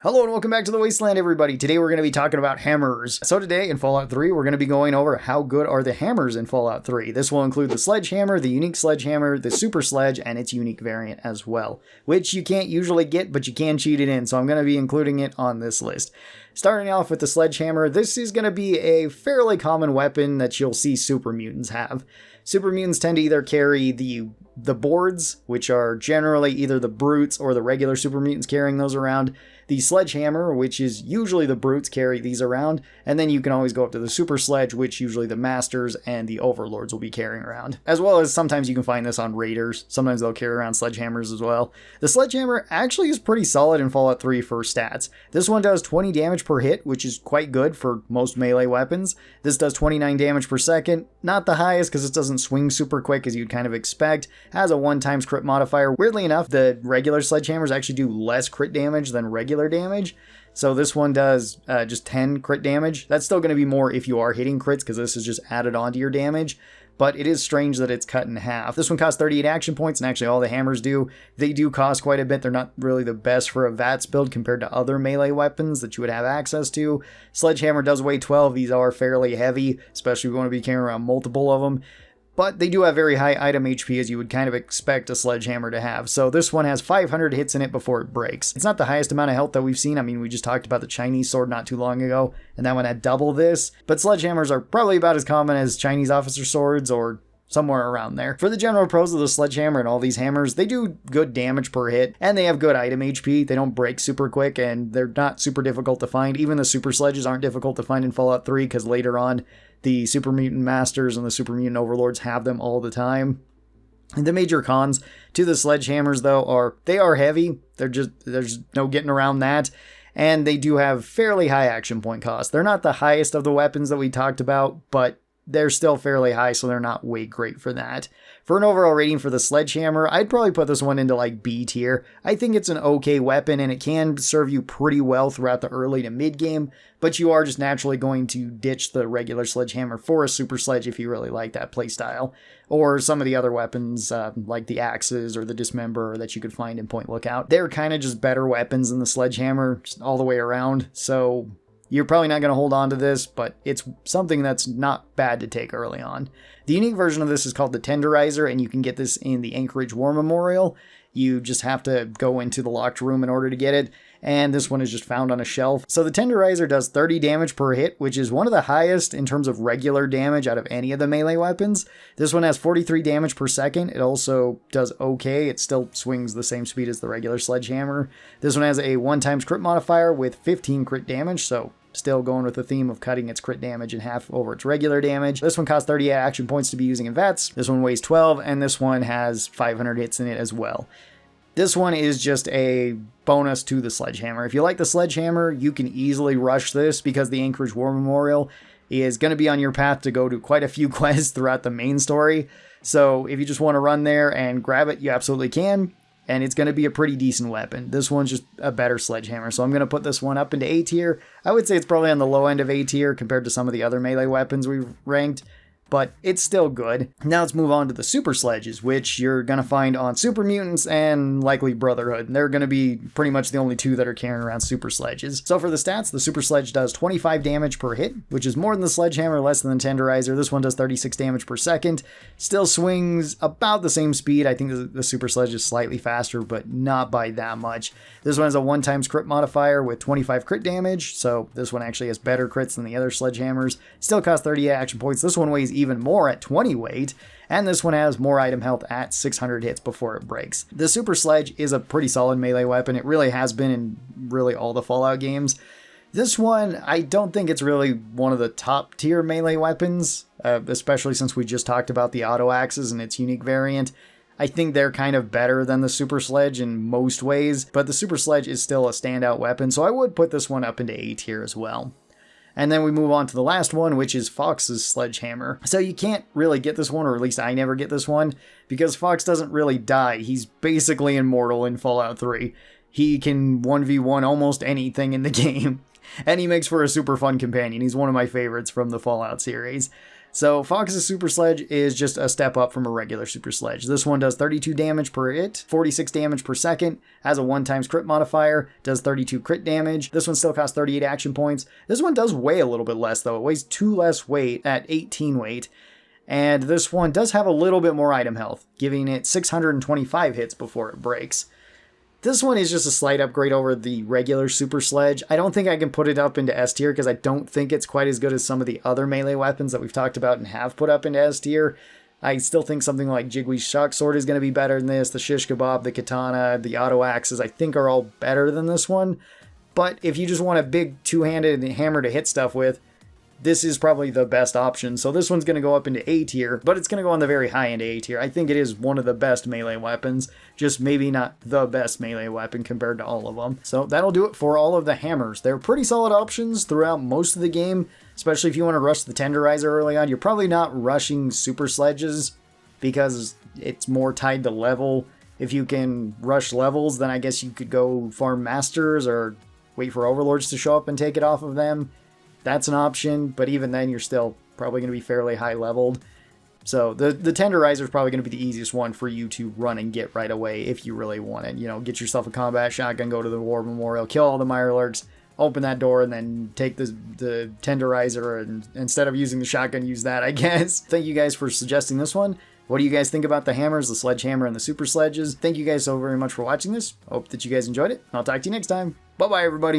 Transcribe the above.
Hello and welcome back to the Wasteland, everybody. Today we're going to be talking about hammers. So today in Fallout 3, we're going to be going over how good are the hammers in Fallout 3. This will include the sledgehammer, the unique sledgehammer, the super sledge, and its unique variant as well, which you can't usually get, but you can cheat it in, so I'm going to be including it on this list. Starting off with the sledgehammer, this is going to be a fairly common weapon that you'll see super mutants have. Super mutants tend to either carry the boards, which are generally either the brutes or the regular super mutants carrying those around, the sledgehammer, which is usually the brutes carry these around, and then you can always go up to the super sledge, which usually the masters and the overlords will be carrying around. As well as sometimes you can find this on raiders. Sometimes they'll carry around sledgehammers as well. The sledgehammer actually is pretty solid in Fallout 3 for stats. This one does 20 damage per hit, which is quite good for most melee weapons. This does 29 damage per second. Not the highest because it doesn't swing super quick as you'd kind of expect. Has a 1x crit modifier. Weirdly enough, the regular sledgehammers actually do less crit damage than regular damage. So this one does just 10 crit damage. That's still going to be more if you are hitting crits because this is just added onto your damage. But it is strange that it's cut in half. This one costs 38 action points, and actually all the hammers do. They do cost quite a bit. They're not really the best for a VATS build compared to other melee weapons that you would have access to. Sledgehammer does weigh 12. These are fairly heavy, especially if you want to be carrying around multiple of them. But they do have very high item HP as you would kind of expect a sledgehammer to have. So this one has 500 hits in it before it breaks. It's not the highest amount of health that we've seen. I mean, we just talked about the Chinese sword not too long ago, and that one had double this. But sledgehammers are probably about as common as Chinese officer swords or somewhere around there. For the general pros of the sledgehammer and all these hammers, they do good damage per hit, and they have good item HP. They don't break super quick, and they're not super difficult to find. Even the super sledges aren't difficult to find in Fallout 3, because later on, the super mutant masters and the super mutant overlords have them all the time. And the major cons to the sledgehammers, though, are they are heavy. There's no getting around that. And they do have fairly high action point cost. They're not the highest of the weapons that we talked about, but they're still fairly high, so they're not way great for that. For an overall rating for the sledgehammer, I'd probably put this one into like B tier. I think it's an okay weapon, and it can serve you pretty well throughout the early to mid game, but you are just naturally going to ditch the regular sledgehammer for a super sledge if you really like that playstyle. Or some of the other weapons, like the axes or the dismember that you could find in Point Lookout. They're kind of just better weapons than the sledgehammer just all the way around, so you're probably not going to hold on to this, but it's something that's not bad to take early on. The unique version of this is called the Tenderizer, and you can get this in the Anchorage War Memorial. You just have to go into the locked room in order to get it, and this one is just found on a shelf. So the Tenderizer does 30 damage per hit, which is one of the highest in terms of regular damage out of any of the melee weapons. This one has 43 damage per second. It also does okay. It still swings the same speed as the regular sledgehammer. This one has a 1x crit modifier with 15 crit damage, so still going with the theme of cutting its crit damage in half over its regular damage. This one costs 30 action points to be using in VATS. This one weighs 12, and this one has 500 hits in it as well. This one is just a bonus to the sledgehammer. If you like the sledgehammer, you can easily rush this because the Anchorage War Memorial is going to be on your path to go to quite a few quests throughout the main story. So if you just want to run there and grab it, you absolutely can. And it's going to be a pretty decent weapon. This one's just a better sledgehammer, so I'm going to put this one up into A tier. I would say it's probably on the low end of A tier compared to some of the other melee weapons we've ranked, but it's still good. Now let's move on to the super sledges, which you're going to find on super mutants and likely Brotherhood. They're going to be pretty much the only two that are carrying around super sledges. So for the stats, the super sledge does 25 damage per hit, which is more than the sledgehammer, less than the Tenderizer. This one does 36 damage per second. Still swings about the same speed. I think the super sledge is slightly faster, but not by that much. This one has a 1x crit modifier with 25 crit damage, so this one actually has better crits than the other sledgehammers. Still costs 30 action points. This one weighs even more at 20 weight, and this one has more item health at 600 hits before it breaks. The super sledge is a pretty solid melee weapon. It really has been in really all the Fallout games. This one, I don't think it's really one of the top tier melee weapons, especially since we just talked about the auto axes and its unique variant. I think they're kind of better than the super sledge in most ways, but the super sledge is still a standout weapon, so I would put this one up into A tier as well. And then we move on to the last one, which is Fox's sledgehammer. So you can't really get this one, or at least I never get this one, because Fox doesn't really die. He's basically immortal in Fallout 3. He can 1v1 almost anything in the game, and he makes for a super fun companion. He's one of my favorites from the Fallout series. So Fox's Super Sledge is just a step up from a regular Super Sledge. This one does 32 damage per hit, 46 damage per second, has a 1x crit modifier, does 32 crit damage. This one still costs 38 action points. This one does weigh a little bit less though. It weighs 2 less weight at 18 weight. And this one does have a little bit more item health, giving it 625 hits before it breaks. This one is just a slight upgrade over the regular Super Sledge. I don't think I can put it up into S tier because I don't think it's quite as good as some of the other melee weapons that we've talked about and have put up into S tier. I still think something like Jigwee's Shock Sword is going to be better than this. The Shish Kebab, the Katana, the Auto Axes, I think are all better than this one. But if you just want a big two-handed hammer to hit stuff with, this is probably the best option. So this one's going to go up into A tier, but it's going to go on the very high end A tier. I think it is one of the best melee weapons, just maybe not the best melee weapon compared to all of them. So that'll do it for all of the hammers. They're pretty solid options throughout most of the game, especially if you want to rush the Tenderizer early on. You're probably not rushing Super Sledges because it's more tied to level. If you can rush levels, then I guess you could go farm Masters or wait for Overlords to show up and take it off of them. That's an option, but even then you're still probably going to be fairly high leveled. So the Tenderizer is probably going to be the easiest one for you to run and get right away if you really want it. You know, get yourself a combat shotgun, go to the War Memorial, kill all the Mirelurks, open that door, and then take the Tenderizer, and instead of using the shotgun, use that, I guess. Thank you guys for suggesting this one. What do you guys think about the hammers, the Sledgehammer, and the Super Sledges? Thank you guys so very much for watching this. Hope that you guys enjoyed it. I'll talk to you next time. Bye-bye, everybody.